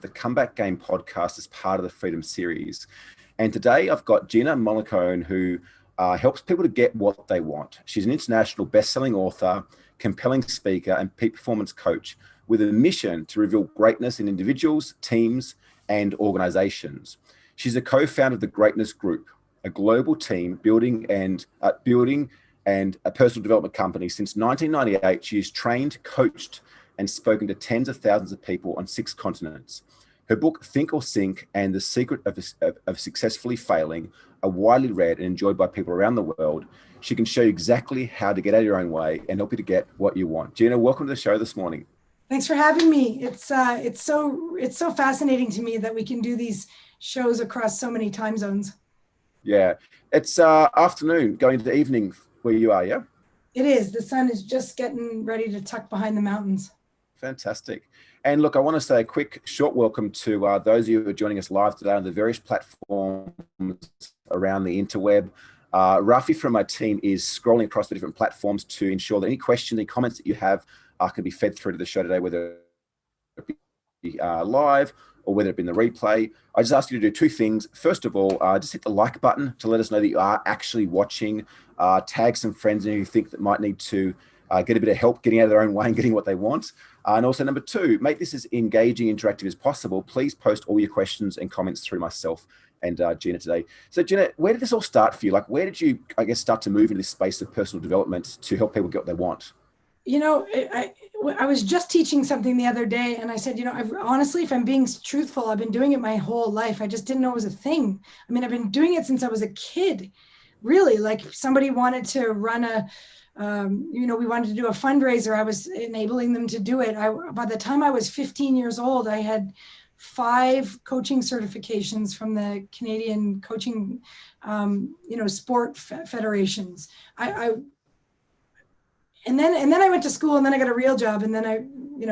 the Comeback Game podcast as part of the Freedom series. And today I've got Gina Mollicone, who helps people to get what they want. She's an international best-selling author, compelling speaker, and peak performance coach with a mission to reveal greatness in individuals, teams, and organizations. She's a co-founder of the Greatness Group, a global team building and a personal development company. Since 1998, she has trained, coached, and spoken to tens of thousands of people on 6 continents. Her book, Think or Sink, and The Secret of Successfully Failing are widely read and enjoyed by people around the world. She can show you exactly how to get out of your own way and help you to get what you want. Gina, welcome to the show this morning. Thanks for having me. It's so fascinating to me that we can do these shows across so many time zones. Yeah, it's afternoon going into evening where you are, yeah? It is. The sun is just getting ready to tuck behind the mountains. Fantastic. And look, I want to say a quick, short welcome to those of you who are joining us live today on the various platforms around the interweb. Rafi from my team is scrolling across the different platforms to ensure that any questions, any comments that you have can be fed through to the show today, whether it be live or whether it be in the replay. I just ask you to do 2 things. First of all, just hit the like button to let us know that you are actually watching. Tag some friends who you think that might need to get a bit of help getting out of their own way and getting what they want. And also number 2, make this as engaging, interactive as possible. Please post all your questions and comments through myself and Gina today. So Gina, where did this all start for you? Like, where did you, I guess, start to move into this space of personal development to help people get what they want? You know, I was just teaching something the other day and I said, you know, honestly, if I'm being truthful, I've been doing it my whole life. I just didn't know it was a thing. I mean, I've been doing it since I was a kid, really. Like if somebody wanted to run we wanted to do a fundraiser. I was enabling them to do it. By the time I was 15 years old, I had 5 coaching certifications from the Canadian coaching, sport federations. And then I went to school and then I got a real job and then I,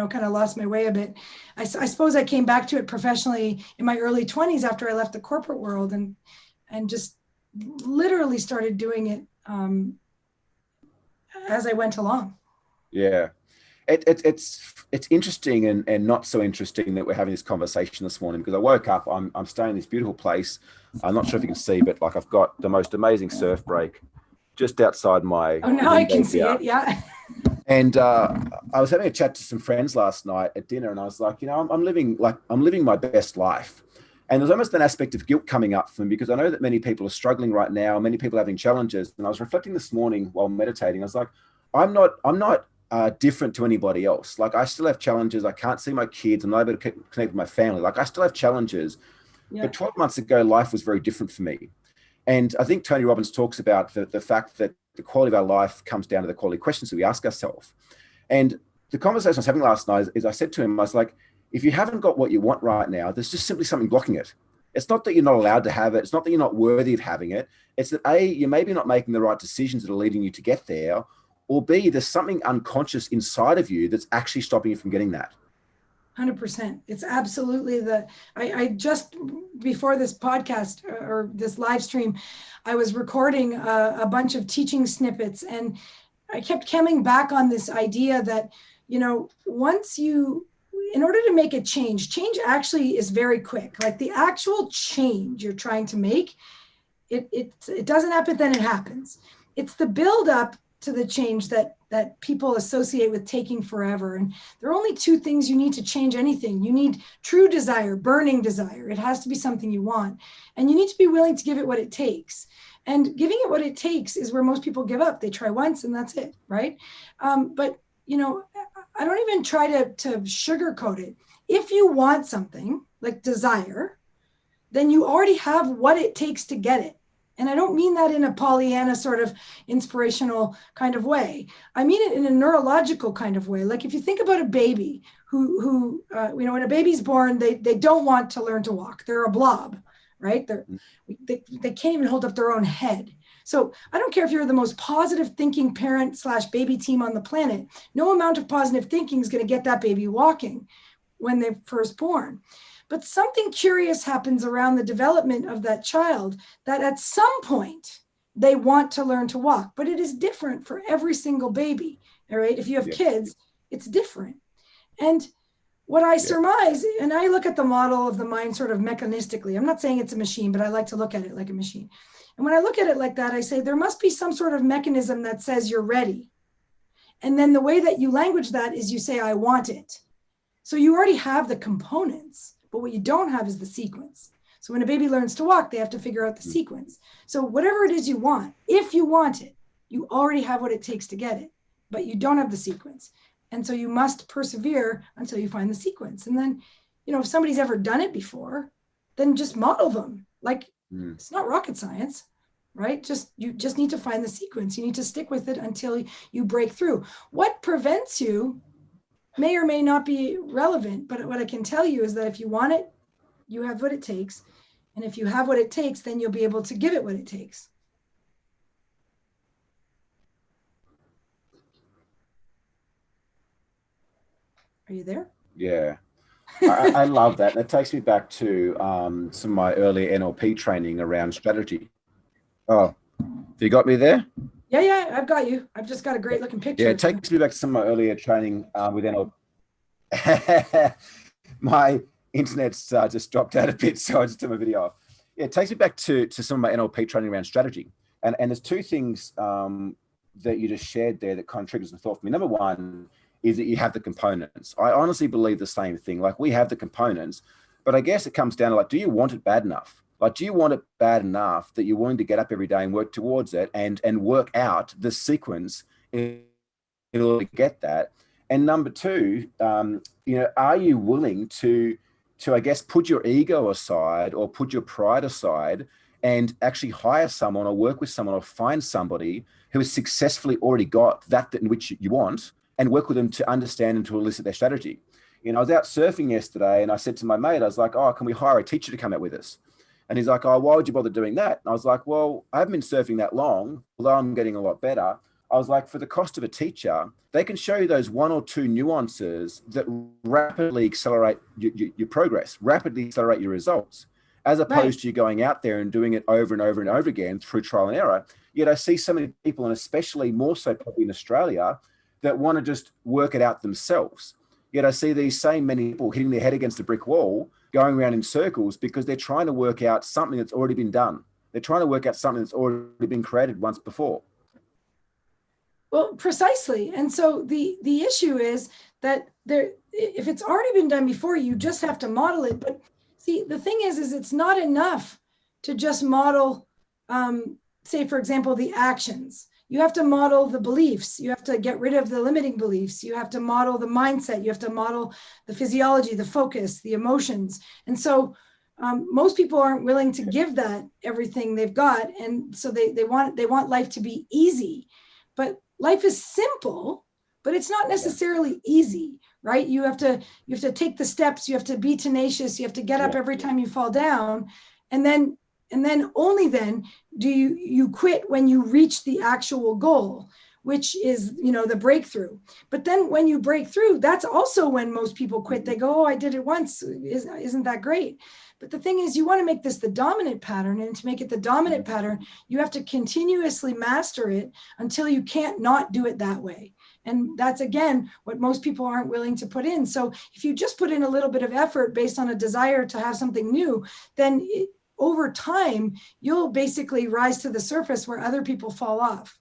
kind of lost my way a bit. I suppose I came back to it professionally in my early 20s after I left the corporate world and just literally started doing it as I went along. Yeah. It's interesting and not so interesting that we're having this conversation this morning because I woke up, I'm staying in this beautiful place. I'm not sure if you can see, but like I've got the most amazing surf break just outside my... Oh, now I can see it, yeah. And I was having a chat to some friends last night at dinner and I was like, I'm living my best life. And there's almost an aspect of guilt coming up for me because I know that many people are struggling right now, many people are having challenges. And I was reflecting this morning while meditating. I was like, I'm not different to anybody else. Like I still have challenges. I can't see my kids. I'm not able to connect with my family. Like I still have challenges. Yeah. But 12 months ago, life was very different for me. And I think Tony Robbins talks about the fact that the quality of our life comes down to the quality of questions that we ask ourselves. And the conversation I was having last night is I said to him, I was like, if you haven't got what you want right now, there's just simply something blocking it. It's not that you're not allowed to have it. It's not that you're not worthy of having it. It's that A, you're maybe not making the right decisions that are leading you to get there, or B, there's something unconscious inside of you that's actually stopping you from getting that. 100%. It's absolutely I just, before this podcast or this live stream, I was recording a bunch of teaching snippets and I kept coming back on this idea that, in order to make a change actually is very quick. Like the actual change you're trying to make, it doesn't happen, then it happens. It's the build up to the change that people associate with taking forever. And there are only 2 things you need to change anything. You need true desire, burning desire. It has to be something you want. And you need to be willing to give it what it takes. And giving it what it takes is where most people give up. They try once and that's it, right? But I don't even try to sugarcoat it. If you want something like desire, then you already have what it takes to get it. And I don't mean that in a Pollyanna sort of inspirational kind of way. I mean it in a neurological kind of way. Like if you think about a baby who when a baby's born, they don't want to learn to walk. They're a blob, right? They can't even hold up their own head. So I don't care if you're the most positive thinking parent / baby team on the planet. No amount of positive thinking is going to get that baby walking when they're first born. But something curious happens around the development of that child that at some point they want to learn to walk, but it is different for every single baby. All right. If you have kids, it's different. And what I surmise, and I look at the model of the mind sort of mechanistically. I'm not saying it's a machine, but I like to look at it like a machine. And when I look at it like that, I say there must be some sort of mechanism that says you're ready. And then the way that you language that is you say, I want it. So you already have the components, but what you don't have is the sequence. So when a baby learns to walk, they have to figure out the sequence. So whatever it is you want, if you want it, you already have what it takes to get it, but you don't have the sequence. And so you must persevere until you find the sequence. And then, if somebody's ever done it before, then just model them. Like it's not rocket science, right? You just need to find the sequence. You need to stick with it until you break through. What prevents you may or may not be relevant, but what I can tell you is that if you want it, you have what it takes. And if you have what it takes, then you'll be able to give it what it takes. Are you there? Yeah. I love that. And it takes me back to some of my early NLP training around strategy. Oh, you got me there? Yeah, I've got you. I've just got a great looking picture. Yeah, it takes me back to some of my earlier training with NLP. My internet's just dropped out a bit, so I just turned my video off. Yeah, it takes me back to some of my NLP training around strategy. And there's two things that you just shared there that kind of triggers the thought for me. Number one is that you have the components. I honestly believe the same thing. Like, we have the components, but I guess it comes down to, like, do you want it bad enough? Like, do you want it bad enough that you're willing to get up every day and work towards it and work out the sequence in order to get that? And number two, are you willing to, I guess, put your ego aside or put your pride aside and actually hire someone or work with someone or find somebody who has successfully already got that in which you want, and work with them to understand and to elicit their strategy. I was out surfing yesterday and I said to my mate, I was like, oh, can we hire a teacher to come out with us? And he's like, oh, why would you bother doing that? And I was like, well, I haven't been surfing that long, although I'm getting a lot better. I was like, for the cost of a teacher, they can show you those one or two nuances that rapidly accelerate your progress, rapidly accelerate your results, as opposed to you going out there and doing it over and over and over again through trial and error. Yet I see so many people, and especially more so probably in Australia, that want to just work it out themselves. Yet I see these same many people hitting their head against a brick wall, going around in circles because they're trying to work out something that's already been done. They're trying to work out something that's already been created once before. Well, precisely. And so the issue is that if it's already been done before, you just have to model it. But see, the thing is it's not enough to just model, say, for example, the actions. You have to model the beliefs. You have to get rid of the limiting beliefs. You have to model the mindset. You have to model the physiology, the focus, the emotions. And so most people aren't willing to give that everything they've got. And so they want life to be easy. But life is simple, but it's not necessarily easy, right? You have to take the steps. You have to be tenacious. You have to get up every time you fall down. And then only then do you quit when you reach the actual goal, which is, the breakthrough. But then when you break through, that's also when most people quit. They go, oh, I did it once. Isn't that great? But the thing is, you want to make this the dominant pattern. And to make it the dominant pattern, you have to continuously master it until you can't not do it that way. And that's, again, what most people aren't willing to put in. So if you just put in a little bit of effort based on a desire to have something new, then over time, you'll basically rise to the surface where other people fall off.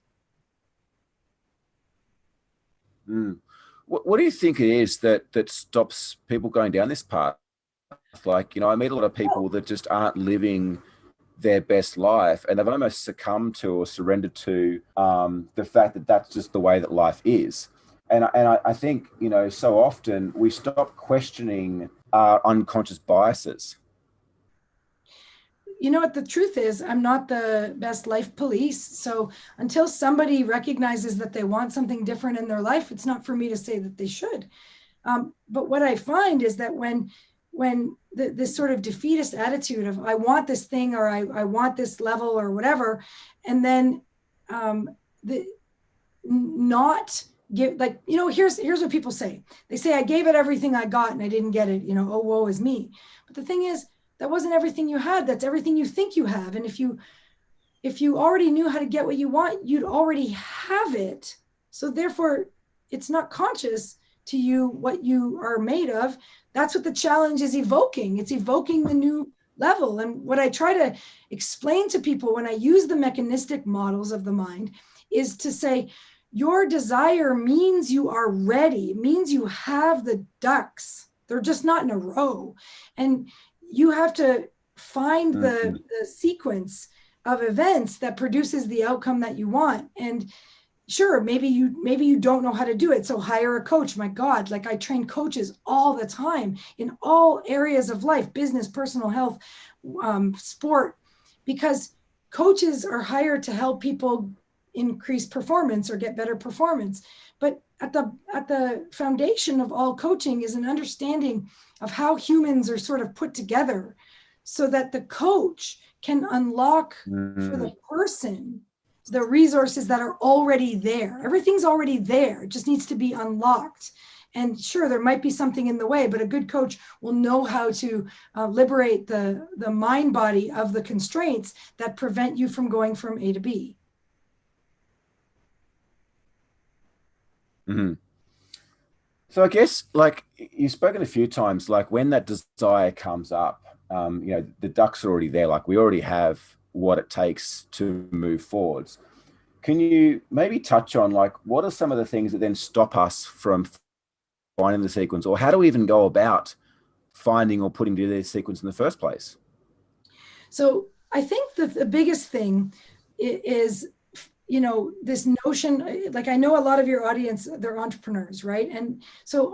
What do you think it is that stops people going down this path? Like, I meet a lot of people that just aren't living their best life, and they've almost succumbed to or surrendered to the fact that that's just the way that life is. And I think, so often we stop questioning our unconscious biases. You know what the truth is? I'm not the best life police. So until somebody recognizes that they want something different in their life, it's not for me to say that they should. But what I find is that when this sort of defeatist attitude of I want this thing, or I want this level or whatever, and then not give, like, here's what people say. They say, I gave it everything I got and I didn't get it, oh, woe is me. But the thing is, that wasn't everything you had. That's everything you think you have. And if you already knew how to get what you want, you'd already have it. So therefore, it's not conscious to you what you are made of, that's what the challenge is evoking. It's evoking the new level. And what I try to explain to people when I use the mechanistic models of the mind is to say, your desire means you are ready. It means you have the ducks. They're just not in a row. And you have to find the sequence of events that produces the outcome that you want. And sure, maybe you don't know how to do it, so hire a coach. My God, like I train coaches all the time in all areas of life, business, personal health, sport, because coaches are hired to help people increase performance or get better performance. But at the foundation of all coaching is an understanding of how humans are sort of put together so that the coach can unlock for the person the resources that are already there. Everything's already there. It just needs to be unlocked. And sure, there might be something in the way, but a good coach will know how to liberate the mind body of the constraints that prevent you from going from A to B. Mm-hmm. So I guess, like, you've spoken a few times, like when that desire comes up, the ducks are already there. Like we already have what it takes to move forwards. Can you maybe touch on, like, what are some of the things that then stop us from finding the sequence, or how do we even go about finding or putting together the sequence in the first place? So I think that the biggest thing is, this notion, like I know a lot of your audience, they're entrepreneurs, right? And so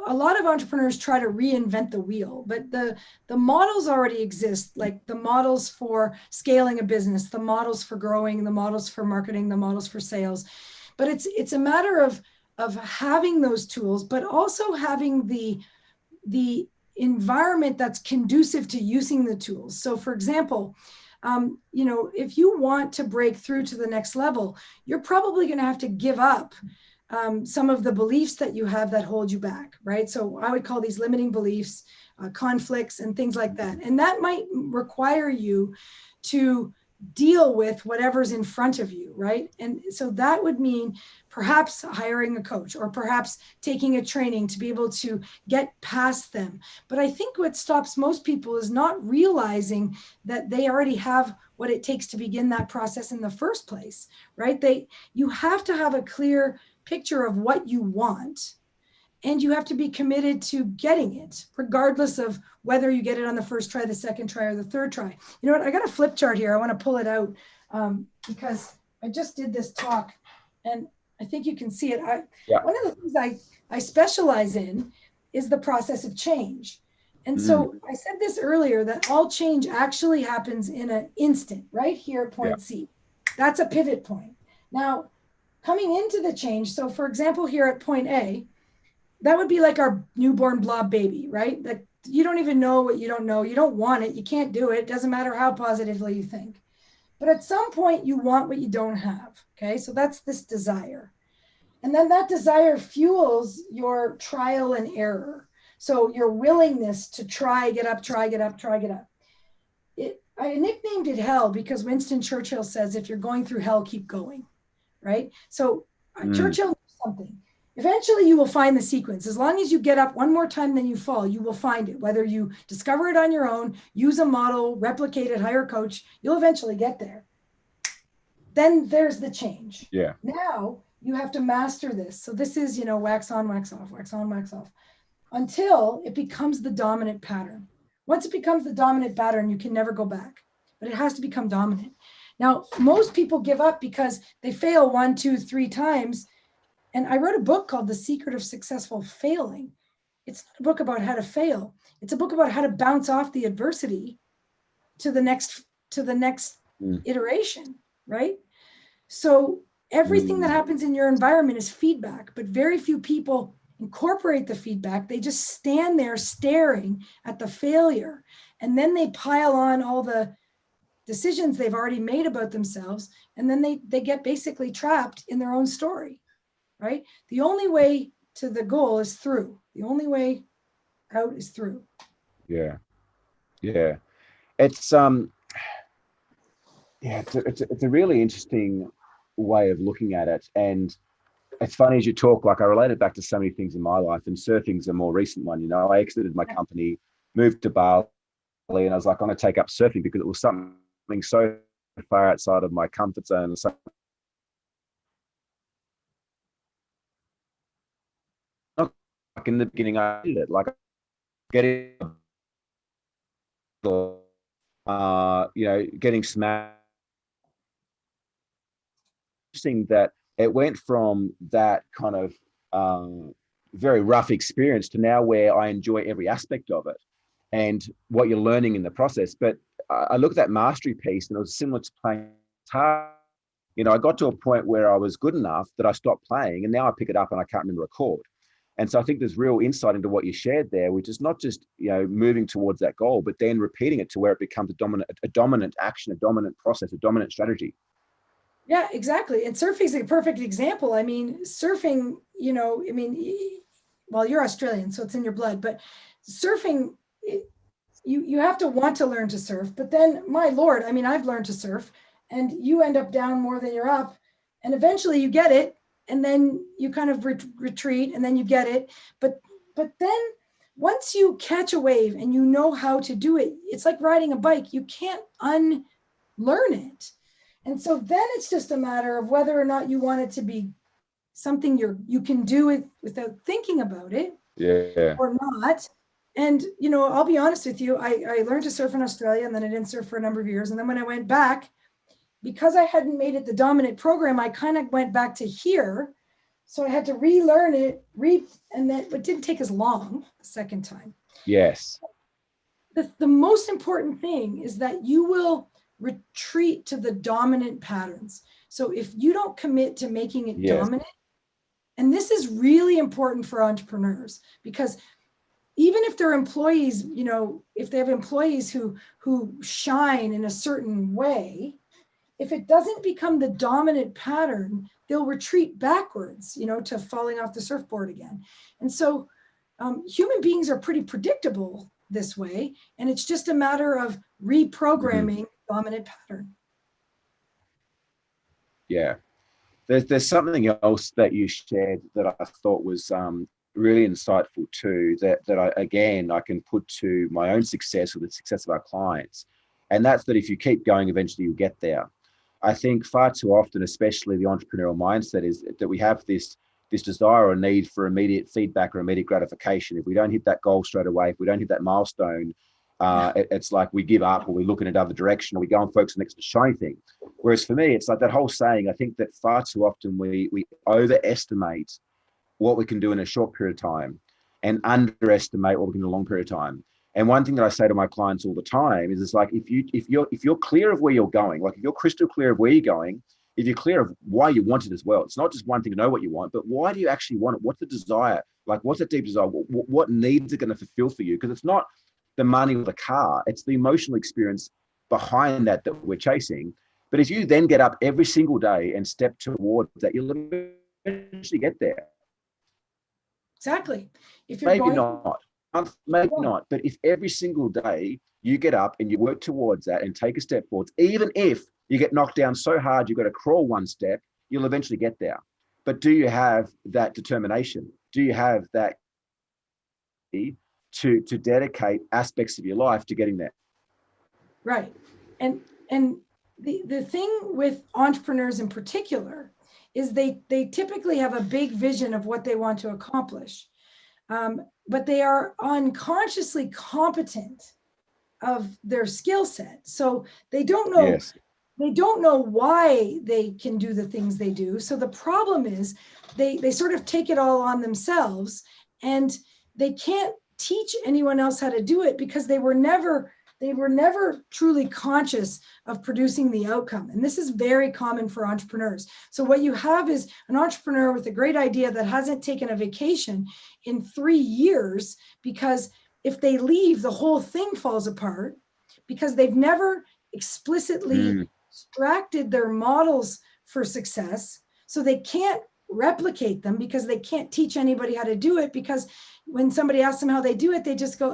a lot of entrepreneurs try to reinvent the wheel, but the models already exist, like the models for scaling a business, the models for growing, the models for marketing, the models for sales. But it's a matter of having those tools, but also having the environment that's conducive to using the tools. So for example, if you want to break through to the next level, you're probably going to have to give up some of the beliefs that you have that hold you back, right? So I would call these limiting beliefs, conflicts, and things like that. And that might require you to deal with whatever's in front of you, right? And so that would mean perhaps hiring a coach or perhaps taking a training to be able to get past them. But I think what stops most people is not realizing that they already have what it takes to begin that process in the first place, right? You have to have a clear picture of what you want, and you have to be committed to getting it, regardless of whether you get it on the first try, the second try, or the third try. You know what? I got a flip chart here. I want to pull it out because I just did this talk, and I think you can see it. One of the things I specialize in is the process of change. And so I said this earlier, that all change actually happens in an instant, right here at point C. That's a pivot point. Now, coming into the change, so for example, here at point A, that would be like our newborn blob baby, right? That you don't even know what you don't know. You don't want it. You can't do it. It doesn't matter how positively you think. But at some point, you want what you don't have. Okay. So that's this desire. And then that desire fuels your trial and error. So your willingness to try, get up, try, get up, try, get up. I nicknamed it hell because Winston Churchill says, if you're going through hell, keep going. Right. So Churchill knew something. Eventually you will find the sequence. As long as you get up one more time than you fall, you will find it. Whether you discover it on your own, use a model, replicate it, hire a coach, you'll eventually get there. Then there's the change. Yeah. Now you have to master this. So this is, wax on, wax off, wax on, wax off, until it becomes the dominant pattern. Once it becomes the dominant pattern, you can never go back, but it has to become dominant. Now, most people give up because they fail 1, 2, 3 times. And I wrote a book called The Secret of Successful Failing. It's not a book about how to fail. It's a book about how to bounce off the adversity to the next iteration, right? So everything that happens in your environment is feedback, but very few people incorporate the feedback. They just stand there staring at the failure, and then they pile on all the decisions they've already made about themselves, and then they get basically trapped in their own story. Right? The only way to the goal is through. The only way out is through. Yeah. Yeah. It's it's a really interesting way of looking at it. And it's funny as you talk, like I related back to so many things in my life, and surfing's a more recent one. You know, I exited my company, moved to Bali, and I was like, I'm going to take up surfing because it was something so far outside of my comfort zone. So like in the beginning, I did it like getting, getting smashed. Interesting that it went from that kind of very rough experience to now where I enjoy every aspect of it and what you're learning in the process. But I look at that mastery piece, and it was similar to playing guitar. You know, I got to a point where I was good enough that I stopped playing, and now I pick it up and I can't remember a chord. And so I think there's real insight into what you shared there, which is not just, you know, moving towards that goal, but then repeating it to where it becomes a dominant action, a dominant process, a dominant strategy. Yeah, exactly. And surfing is a perfect example. I mean, surfing, well, you're Australian, so it's in your blood, but surfing, you have to want to learn to surf. But then, my Lord, I mean, I've learned to surf, and you end up down more than you're up. And eventually you get it, and then you kind of retreat, and then you get it. But then once you catch a wave and you know how to do it, it's like riding a bike. You can't unlearn it. And so then it's just a matter of whether or not you want it to be something you can do it without thinking about it, Yeah. or not. And, I'll be honest with you, I learned to surf in Australia, and then I didn't surf for a number of years. And then when I went back, because I hadn't made it the dominant program, I kind of went back to here. So I had to relearn it, and then it didn't take as long the second time. Yes. The most important thing is that you will retreat to the dominant patterns. So if you don't commit to making it dominant, and this is really important for entrepreneurs, because even if they're employees, if they have employees who shine in a certain way, if it doesn't become the dominant pattern, they'll retreat backwards, to falling off the surfboard again. And so human beings are pretty predictable this way, and it's just a matter of reprogramming dominant pattern. Yeah. There's something else that you shared that I thought was really insightful too, that I can put to my own success or the success of our clients. And that's that if you keep going, eventually you'll get there. I think far too often, especially the entrepreneurial mindset, is that we have this desire or need for immediate feedback or immediate gratification. If we don't hit that goal straight away, if we don't hit that milestone, it's like we give up, or we look in another direction, or we go and focus on the next shiny thing. Whereas for me, it's like that whole saying, I think that far too often we overestimate what we can do in a short period of time and underestimate what we can do in a long period of time. And one thing that I say to my clients all the time is, it's like, if you're clear of where you're going, like if you're crystal clear of where you're going, if you're clear of why you want it as well, it's not just one thing to know what you want, but why do you actually want it? What's the desire? Like, what's that deep desire? What needs it going to fulfill for you? Because it's not the money or the car, it's the emotional experience behind that we're chasing. But if you then get up every single day and step towards that, you'll eventually get there. Exactly. If you're maybe not, but if every single day you get up and you work towards that and take a step forward, even if you get knocked down so hard you've got to crawl one step, you'll eventually get there. But do you have that determination? Do you have that to dedicate aspects of your life to getting there? Right. And the thing with entrepreneurs in particular is they typically have a big vision of what they want to accomplish, but they are unconsciously competent of their skill set. So they don't know. Yes. They don't know why they can do the things they do. So the problem is they sort of take it all on themselves, and they can't teach anyone else how to do it because they were never truly conscious of producing the outcome. And this is very common for entrepreneurs. So what you have is an entrepreneur with a great idea that hasn't taken a vacation in 3 years, because if they leave, the whole thing falls apart, because they've never explicitly extracted their models for success. So they can't replicate them because they can't teach anybody how to do it, because when somebody asks them how they do it, they just go,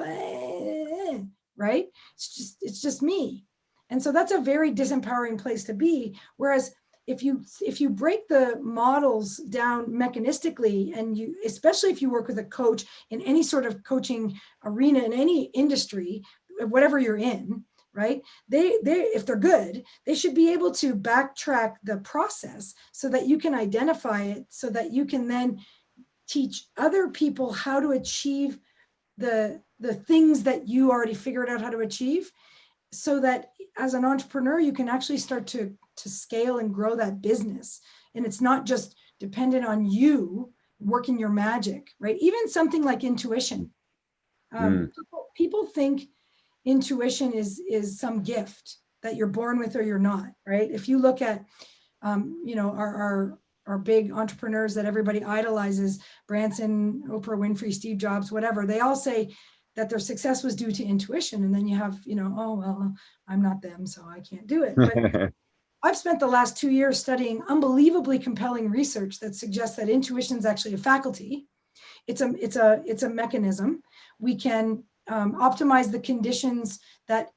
right? It's just me. And so that's a very disempowering place to be. Whereas if you break the models down mechanistically, and you, especially if you work with a coach in any sort of coaching arena in any industry, whatever you're in, right? They if they're good, they should be able to backtrack the process so that you can identify it, so that you can then teach other people how to achieve the things that you already figured out how to achieve, so that as an entrepreneur, you can actually start to scale and grow that business. And it's not just dependent on you working your magic, right? Even something like intuition. People think intuition is some gift that you're born with or you're not, right? If you look at, our big entrepreneurs that everybody idolizes, Branson, Oprah Winfrey, Steve Jobs, whatever, they all say that their success was due to intuition. And then you have, oh, well, I'm not them, so I can't do it. But I've spent the last 2 years studying unbelievably compelling research that suggests that intuition is actually a faculty. It's a mechanism. We can optimize the conditions that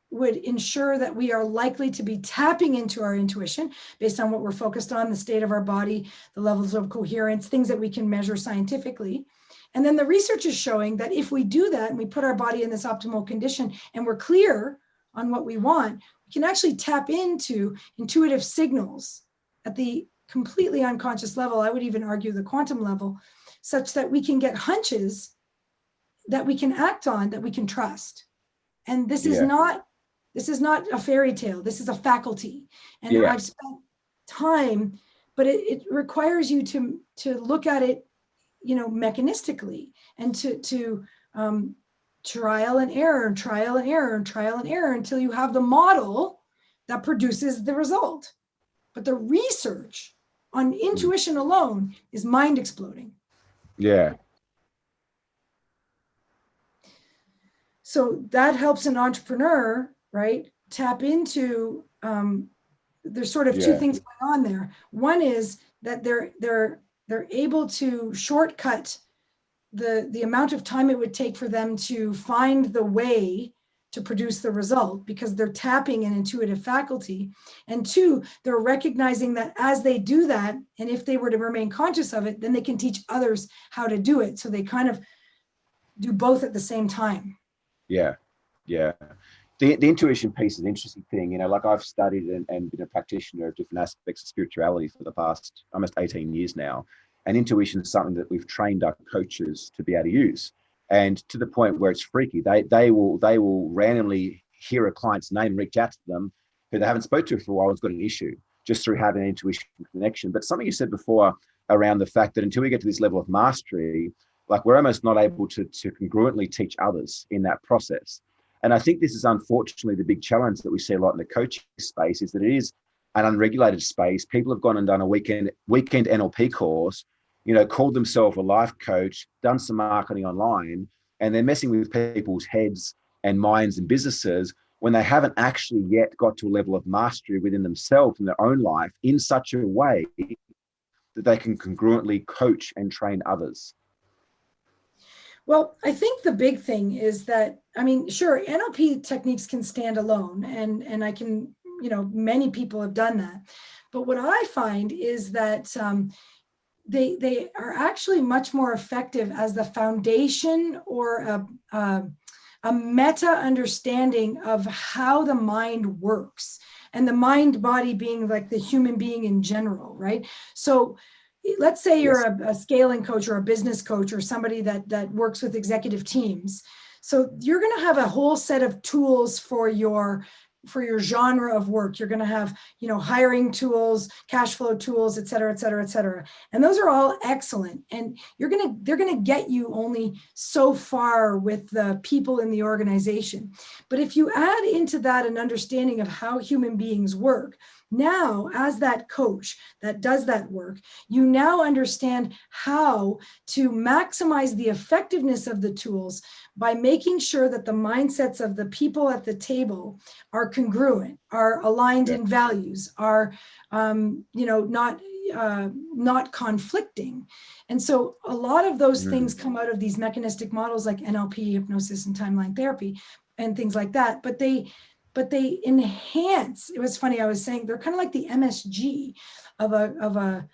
would ensure that we are likely to be tapping into our intuition based on what we're focused on, the state of our body, the levels of coherence, things that we can measure scientifically. And then the research is showing that if we do that and we put our body in this optimal condition and we're clear on what we want, we can actually tap into intuitive signals at the completely unconscious level. I would even argue the quantum level, such that we can get hunches that we can act on, that we can trust. And this is not a fairy tale. This is a faculty. And I've spent time, but it requires you to look at it, mechanistically, and to trial and error and trial and error and trial and error until you have the model that produces the result. But the research on intuition alone is mind exploding. Yeah. So that helps an entrepreneur, right, tap into, there's sort of two things going on there. One is that they're able to shortcut the amount of time it would take for them to find the way to produce the result, because they're tapping an intuitive faculty. And two, they're recognizing that as they do that, and if they were to remain conscious of it, then they can teach others how to do it. So they kind of do both at the same time. Yeah. The intuition piece is an interesting thing. Like I've studied and been a practitioner of different aspects of spirituality for the past almost 18 years now. And intuition is something that we've trained our coaches to be able to use. And to the point where it's freaky, they will randomly hear a client's name and reach out to them who they haven't spoken to for a while, has got an issue, just through having an intuition connection. But something you said before around the fact that until we get to this level of mastery, like we're almost not able to congruently teach others in that process. And I think this is unfortunately the big challenge that we see a lot in the coaching space, is that it is an unregulated space. People have gone and done a weekend NLP course, called themselves a life coach, done some marketing online, and they're messing with people's heads and minds and businesses when they haven't actually yet got to a level of mastery within themselves in their own life in such a way that they can congruently coach and train others. Well, I think the big thing is that, sure, NLP techniques can stand alone, and I can, many people have done that. But what I find is that they are actually much more effective as the foundation or a meta understanding of how the mind works, and the mind body being like the human being in general, right? So let's say you're a scaling coach or a business coach or somebody that works with executive teams. So you're going to have a whole set of tools for your genre of work. You're going to have, hiring tools, cash flow tools, et cetera, et cetera, et cetera. And those are all excellent. And they're going to get you only so far with the people in the organization. But if you add into that an understanding of how human beings work, now, as that coach that does that work, you now understand how to maximize the effectiveness of the tools by making sure that the mindsets of the people at the table are congruent, are aligned in values, are not conflicting. And so a lot of those things come out of these mechanistic models like NLP, hypnosis, and timeline therapy, and things like that. But but they enhance. It was funny. I was saying they're kind of like the MSG of a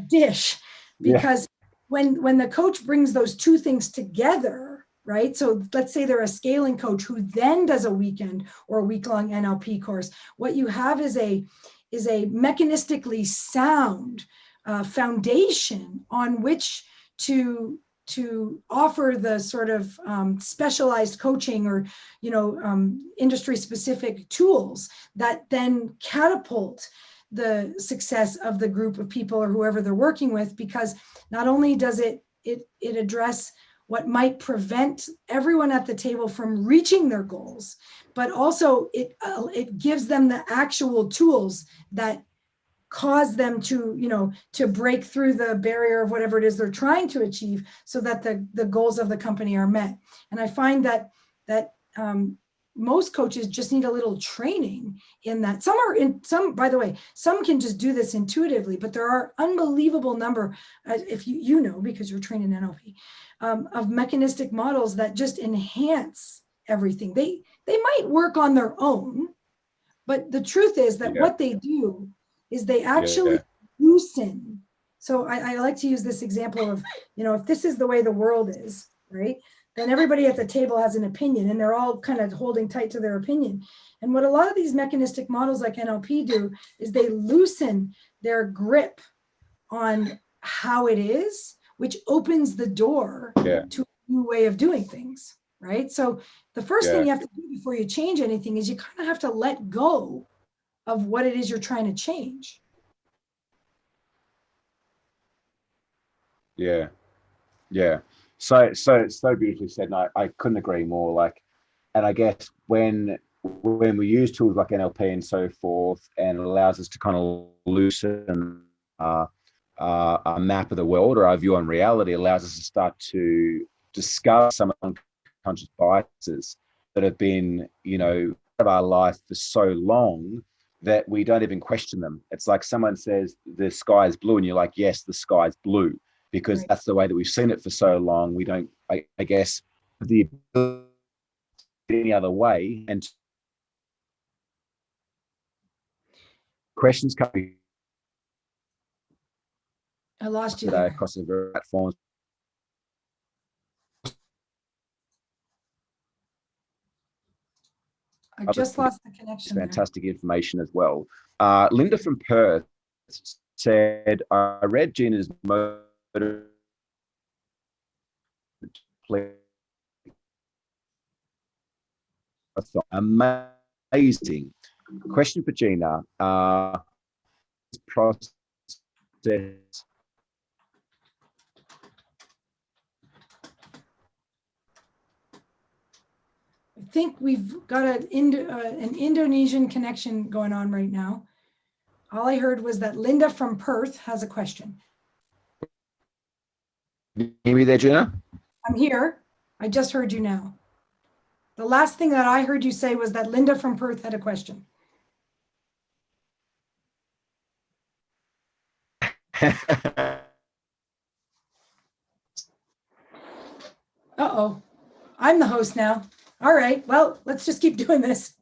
dish, because when the coach brings those two things together, right? So let's say they're a scaling coach who then does a weekend or a week-long NLP course. What you have is a mechanistically sound foundation on which to offer the sort of specialized coaching or industry specific tools that then catapult the success of the group of people or whoever they're working with, because not only does it address what might prevent everyone at the table from reaching their goals, but also it gives them the actual tools that cause them to break through the barrier of whatever it is they're trying to achieve, so that the goals of the company are met. And I find that most coaches just need a little training in that. Some, by the way, some can just do this intuitively, but there are unbelievable number, if you know, because you're trained in NLP, of mechanistic models that just enhance everything. They might work on their own, but the truth is that what they do is they actually loosen. So I like to use this example of, if this is the way the world is, right? Then everybody at the table has an opinion and they're all kind of holding tight to their opinion. And what a lot of these mechanistic models like NLP do is they loosen their grip on how it is, which opens the door to a new way of doing things, right? So the first thing you have to do before you change anything is you kind of have to let go of what it is you're trying to change. Yeah. So beautifully said. And I couldn't agree more. And I guess when we use tools like NLP and so forth, and it allows us to kind of loosen a map of the world or our view on reality, allows us to start to discover some unconscious biases that have been, part of our life for so long that we don't even question them. It's like someone says the sky is blue and you're like, yes, the sky is blue, because that's the way that we've seen it for so long. We don't, I guess, the any other way. And questions come. I lost you there. Across the various platforms. I just lost the connection. Fantastic information as well. Linda from Perth said, I read Gina's motive. Amazing. Question for Gina. Process. I think we've got an Indonesian connection going on right now. All I heard was that Linda from Perth has a question. Can you hear me there, Gina? I'm here. I just heard you now. The last thing that I heard you say was that Linda from Perth had a question. Uh-oh. I'm the host now. All right, well, let's just keep doing this.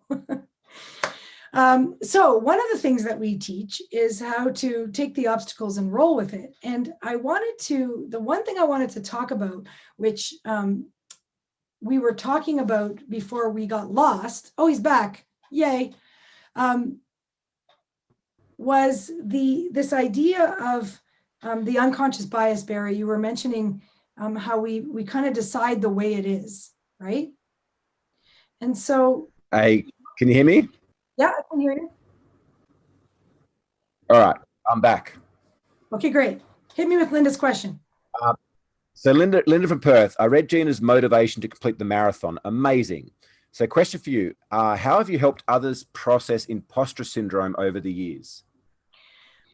So one of the things that we teach is how to take the obstacles and roll with it. And the one thing I wanted to talk about, which we were talking about before we got lost. Oh, he's back. Yay. Was this idea of the unconscious bias, Barry. You were mentioning how we kind of decide the way it is, right? And so, can you hear me? Yeah, I can hear you. All right, I'm back. Okay, great. Hit me with Linda's question. So Linda from Perth, I read Gina's motivation to complete the marathon. Amazing. So question for you, how have you helped others process imposter syndrome over the years?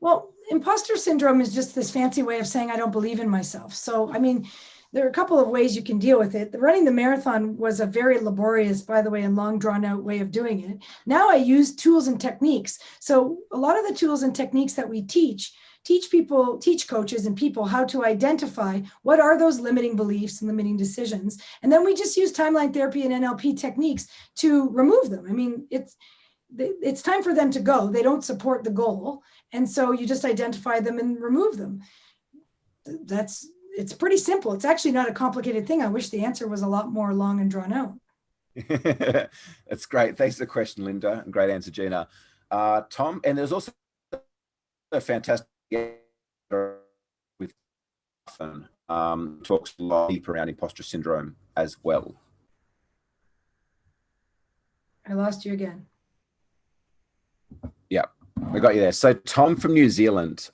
Well, imposter syndrome is just this fancy way of saying I don't believe in myself. So, I mean, there are a couple of ways you can deal with it. Running the marathon was a very laborious, by the way, and long drawn out way of doing it. Now I use tools and techniques. So a lot of the tools and techniques that we teach teach coaches and people how to identify what are those limiting beliefs and limiting decisions. And then we just use timeline therapy and NLP techniques to remove them. I mean, it's time for them to go. They don't support the goal. And so you just identify them and remove them. It's pretty simple. It's actually not a complicated thing. I wish the answer was a lot more long and drawn out. That's great. Thanks for the question, Linda. And great answer, Gina. Tom, and there's also a fantastic with talks a lot deeper around imposter syndrome as well. I lost you again. Yeah, I got you there. So Tom from New Zealand,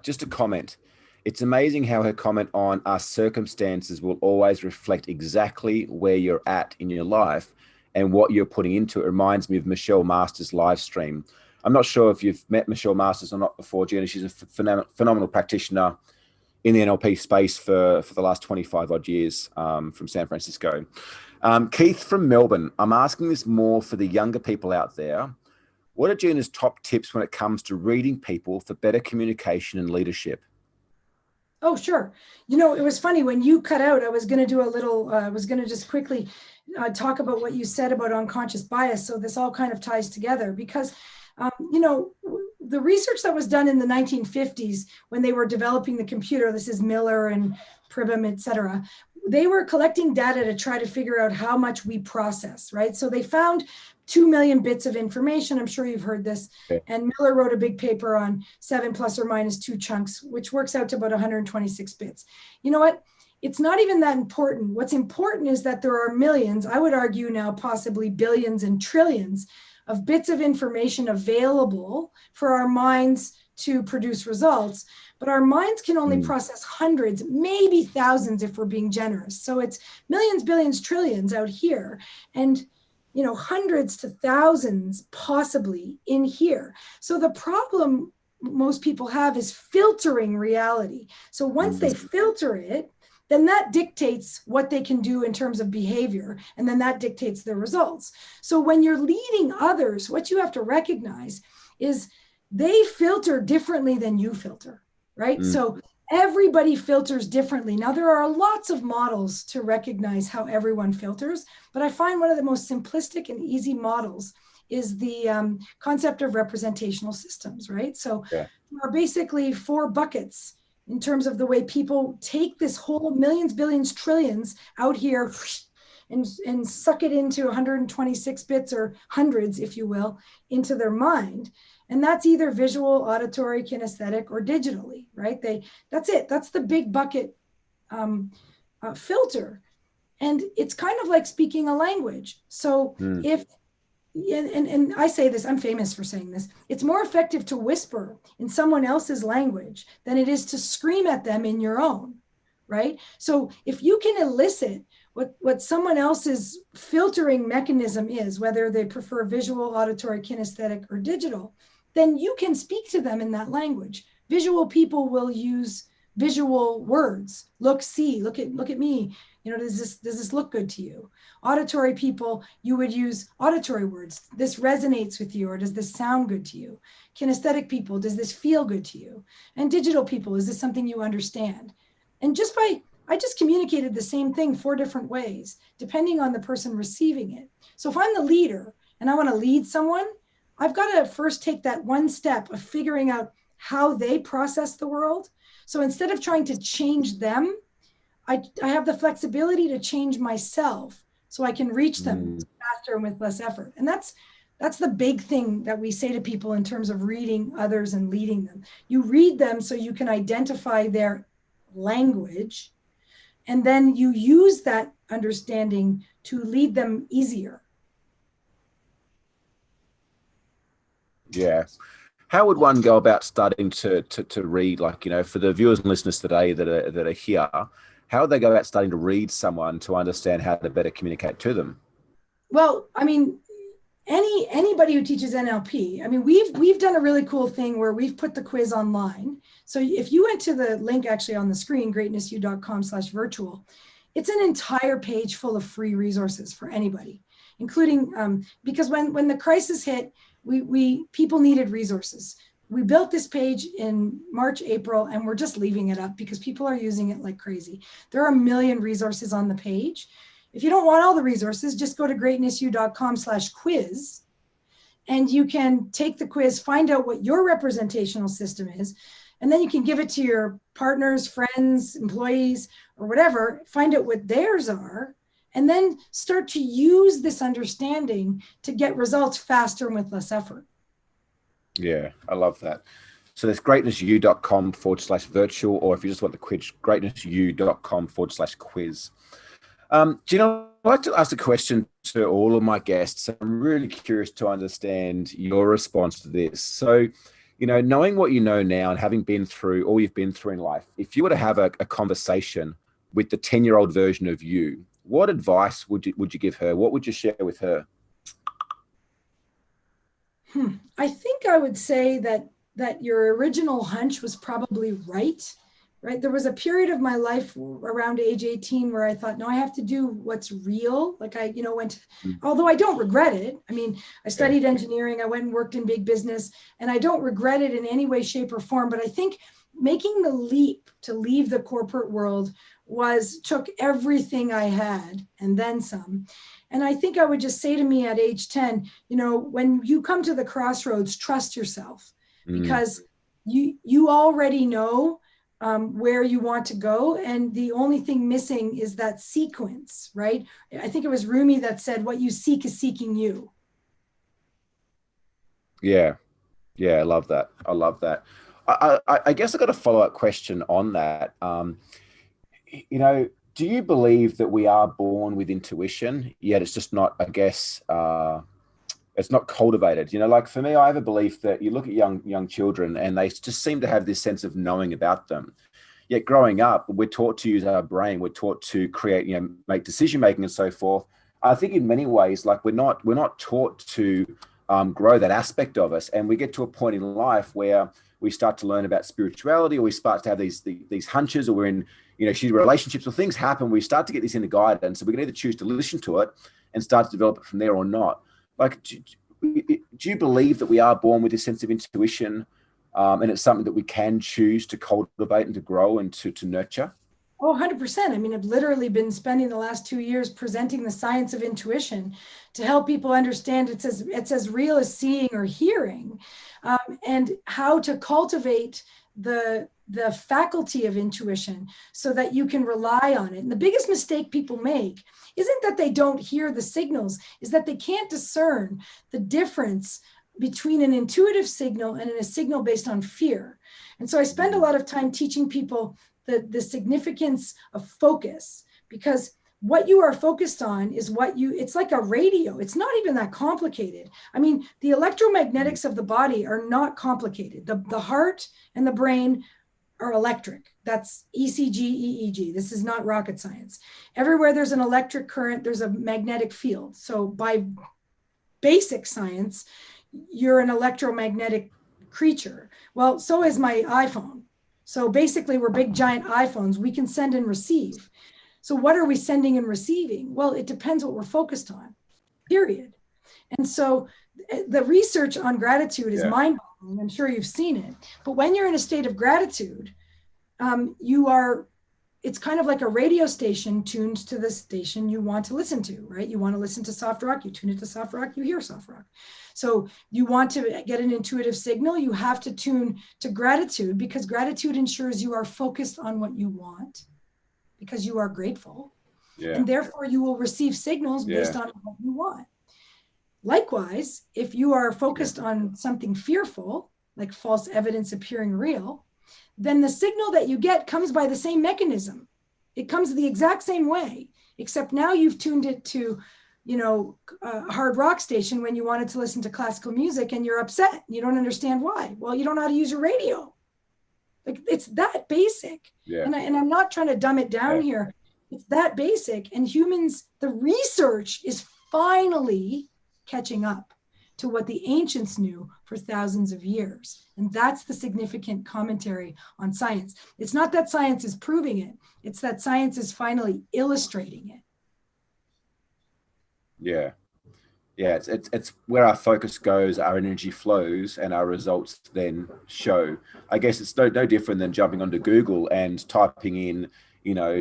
just a comment. It's amazing how her comment on our circumstances will always reflect exactly where you're at in your life and what you're putting into it. It reminds me of Michelle Masters' live stream. I'm not sure if you've met Michelle Masters or not before, Gina. She's a phenomenal practitioner in the NLP space for the last 25 odd years from San Francisco. Keith from Melbourne, I'm asking this more for the younger people out there. What are Gina's top tips when it comes to reading people for better communication and leadership? Oh, sure. You know, it was funny when you cut out, I was going to do a little, I was going to just quickly talk about what you said about unconscious bias. So this all kind of ties together because, you know, the research that was done in the 1950s when they were developing the computer, this is Miller and Pribham, et cetera, they were collecting data to try to figure out how much we process, right? So they found 2 million bits of information. I'm sure you've heard this. Okay. And Miller wrote a big paper on 7 plus or minus 2 chunks, which works out to about 126 bits. You know what? It's not even that important. What's important is that there are millions, I would argue now possibly billions and trillions of bits of information available for our minds to produce results. But our minds can only process hundreds, maybe thousands if we're being generous. So it's millions, billions, trillions out here. And you know, hundreds to thousands possibly in here. So the problem most people have is filtering reality. So once they filter it, then that dictates what they can do in terms of behavior. And then that dictates their results. So when you're leading others, what you have to recognize is they filter differently than you filter, right? So everybody filters differently. Now, there are lots of models to recognize how everyone filters, but I find one of the most simplistic and easy models is the concept of representational systems, right? So there are basically 4 buckets in terms of the way people take this whole millions, billions, trillions out here and suck it into 126 bits or hundreds, if you will, into their mind. And that's either visual, auditory, kinesthetic, or digitally, right? That's it. That's the big bucket filter. And it's kind of like speaking a language. So if, and I say this, I'm famous for saying this, it's more effective to whisper in someone else's language than it is to scream at them in your own, right? So if you can elicit what someone else's filtering mechanism is, whether they prefer visual, auditory, kinesthetic, or digital, then you can speak to them in that language. Visual people will use visual words. Look, see, look at me. You know, does this look good to you? Auditory people, you would use auditory words. This resonates with you, or does this sound good to you? Kinesthetic people, does this feel good to you? And digital people, is this something you understand? And I just communicated the same thing 4 different ways, depending on the person receiving it. So if I'm the leader and I want to lead someone, I've got to first take that one step of figuring out how they process the world. So instead of trying to change them, I have the flexibility to change myself so I can reach them faster and with less effort. And that's the big thing that we say to people in terms of reading others and leading them. You read them so you can identify their language, and then you use that understanding to lead them easier. Yeah. How would one go about starting to read, like, you know, for the viewers and listeners today that are here, how would they go about starting to read someone to understand how to better communicate to them? Well, I mean, anybody who teaches NLP, I mean, we've done a really cool thing where we've put the quiz online. So if you went to the link actually on the screen, greatnessu.com/virtual, it's an entire page full of free resources for anybody, including because when the crisis hit, people needed resources. we built this page in March, April, and we're just leaving it up because people are using it like crazy. There are a million resources on the page. If you don't want all the resources, just go to greatnessyou.com/quiz, and you can take the quiz, find out what your representational system is, and then you can give it to your partners, friends, employees, or whatever, find out what theirs are, and then start to use this understanding to get results faster and with less effort. Yeah, I love that. So there's greatnessyou.com/virtual, or if you just want the quiz, greatnessyou.com/quiz. Gina, I'd like to ask a question to all of my guests. I'm really curious to understand your response to this. So, knowing what you know now and having been through all you've been through in life, if you were to have a conversation with the 10-year-old version of you, what advice would you give her? What would you share with her? I think I would say that your original hunch was probably right? There was a period of my life around age 18 where I thought, no, I have to do what's real. Like I, although I don't regret it. I mean, I studied engineering, I went and worked in big business, and I don't regret it in any way, shape, or form. But I think making the leap to leave the corporate world took everything I had and then some. And I think I would just say to me at age 10, when you come to the crossroads, trust yourself, because you already know where you want to go. And the only thing missing is that sequence, right? I think it was Rumi that said, what you seek is seeking you. Yeah. I love that. I guess I got a follow-up question on that. Do you believe that we are born with intuition, yet it's just not, I guess, it's not cultivated? Like for me, I have a belief that you look at young children and they just seem to have this sense of knowing about them. Yet growing up, we're taught to use our brain. We're taught to create, make decision-making and so forth. I think in many ways, like we're not taught to grow that aspect of us. And we get to a point in life where we start to learn about spirituality, or we start to have these hunches, or we're in, shitty relationships, or things happen. We start to get this inner guidance. So we can either choose to listen to it and start to develop it from there or not. Like, do you believe that we are born with this sense of intuition, and it's something that we can choose to cultivate and to grow and to nurture? Oh, 100%. I mean, I've literally been spending the last 2 years presenting the science of intuition to help people understand it's as real as seeing or hearing, and how to cultivate the faculty of intuition so that you can rely on it. And the biggest mistake people make isn't that they don't hear the signals, is that they can't discern the difference between an intuitive signal and a signal based on fear. And so I spend a lot of time teaching people the significance of focus, because what you are focused on is it's like a radio. It's not even that complicated. I mean, the electromagnetics of the body are not complicated. The heart and the brain are electric. That's ECG, EEG. This is not rocket science. Everywhere there's an electric current, there's a magnetic field. So by basic science, you're an electromagnetic creature. Well, so is my iPhone. So basically, we're big, giant iPhones. We can send and receive. So what are we sending and receiving? Well, it depends what we're focused on, period. And so the research on gratitude is mind-boggling. I'm sure you've seen it. But when you're in a state of gratitude, it's kind of like a radio station tuned to the station you want to listen to, right? You want to listen to soft rock, you tune it to soft rock, you hear soft rock. So you want to get an intuitive signal, you have to tune to gratitude, because gratitude ensures you are focused on what you want, because you are grateful. And therefore you will receive signals based on what you want. Likewise, if you are focused on something fearful, like false evidence appearing real, then the signal that you get comes by the same mechanism. It comes the exact same way, except now you've tuned it to, a hard rock station when you wanted to listen to classical music, and you're upset. You don't understand why. Well, you don't know how to use your radio. Like, it's that basic. And I'm not trying to dumb it down here. It's that basic. And humans, the research is finally catching up to what the ancients knew for thousands of years. And that's the significant commentary on science. It's not that science is proving it, it's that science is finally illustrating it. Yeah, it's where our focus goes, our energy flows, and our results then show. I guess it's no different than jumping onto Google and typing in,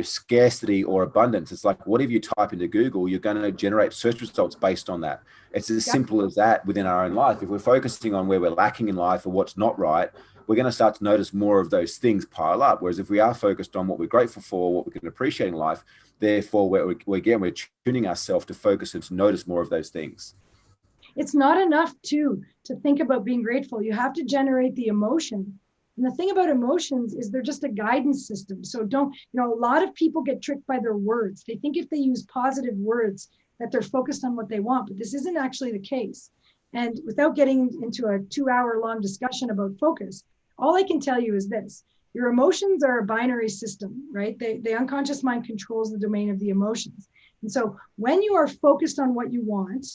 scarcity or abundance. It's like whatever you type into Google, you're going to generate search results based on that. It's as Yep. simple as that within our own life. If we're focusing on where we're lacking in life or what's not right, we're going to start to notice more of those things pile up. Whereas if we are focused on what we're grateful for, what we can appreciate in life, therefore we're tuning ourselves to focus and to notice more of those things. It's not enough to think about being grateful. You have to generate the emotion. And the thing about emotions is they're just a guidance system. So a lot of people get tricked by their words. They think if they use positive words that they're focused on what they want, but this isn't actually the case. And without getting into a 2-hour long discussion about focus, all I can tell you is this: your emotions are a binary system, right? The unconscious mind controls the domain of the emotions. And so when you are focused on what you want,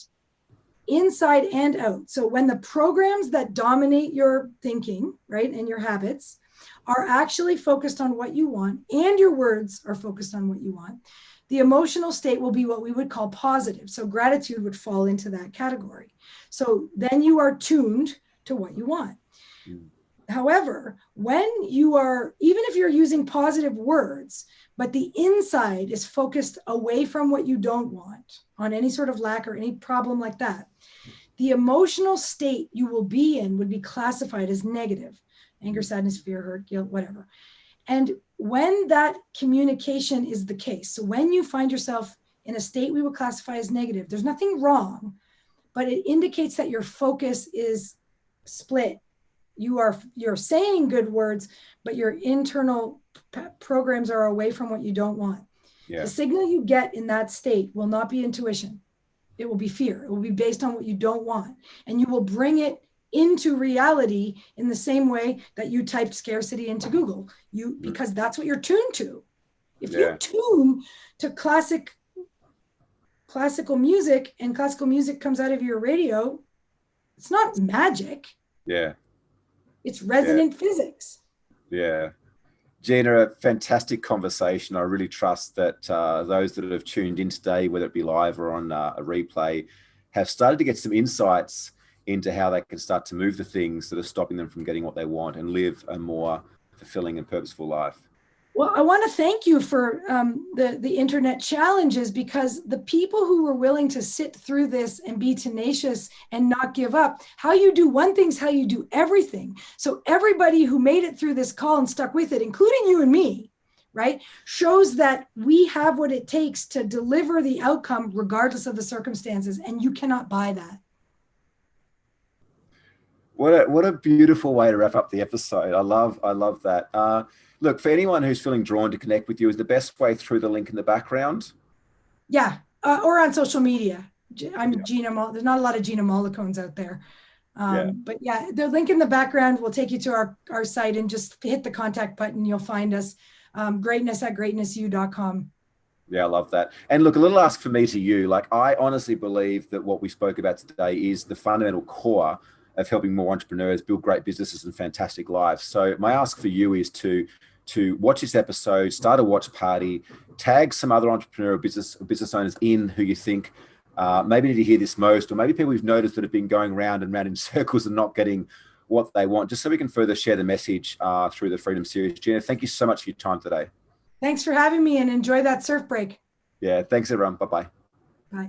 inside and out, so when the programs that dominate your thinking, right, and your habits are actually focused on what you want, and your words are focused on what you want, the emotional state will be what we would call positive. So gratitude would fall into that category. So then you are tuned to what you want. However, when you are, even if you're using positive words, but the inside is focused away from what you don't want, on any sort of lack or any problem like that, the emotional state you will be in would be classified as negative: anger, sadness, fear, hurt, guilt, whatever. And when that communication is the case, so when you find yourself in a state we will classify as negative, there's nothing wrong, but it indicates that your focus is split. You're saying good words, but your internal programs are away from what you don't want. Yeah. The signal you get in that state will not be intuition. It will be fear. It will be based on what you don't want. And you will bring it into reality in the same way that you typed scarcity into Google, because that's what you're tuned to. If you tune to classical music and classical music comes out of your radio, it's not magic. Yeah. It's resonant physics. Yeah. Gina, a fantastic conversation. I really trust that those that have tuned in today, whether it be live or on a replay, have started to get some insights into how they can start to move the things that are stopping them from getting what they want and live a more fulfilling and purposeful life. Well, I want to thank you for the internet challenges, because the people who were willing to sit through this and be tenacious and not give up, how you do one thing is how you do everything. So everybody who made it through this call and stuck with it, including you and me, right, shows that we have what it takes to deliver the outcome regardless of the circumstances, and you cannot buy that. What a beautiful way to wrap up the episode. I love that. Look, for anyone who's feeling drawn to connect with you, is the best way through the link in the background? Yeah, or on social media. I'm Gina. There's not a lot of Gina Mollicones out there. But yeah, the link in the background will take you to our site, and just hit the contact button. You'll find us. Greatness@greatnessu.com. Yeah, I love that. And look, a little ask for me to you. Like, I honestly believe that what we spoke about today is the fundamental core of helping more entrepreneurs build great businesses and fantastic lives. So my ask for you is to watch this episode, start a watch party, tag some other entrepreneurial business owners in who you think maybe need to hear this most, or maybe people we've noticed that have been going round and round in circles and not getting what they want, just so we can further share the message through the Freedom Series. Gina, thank you so much for your time today. Thanks for having me, and enjoy that surf break. Yeah, thanks everyone. Bye-bye.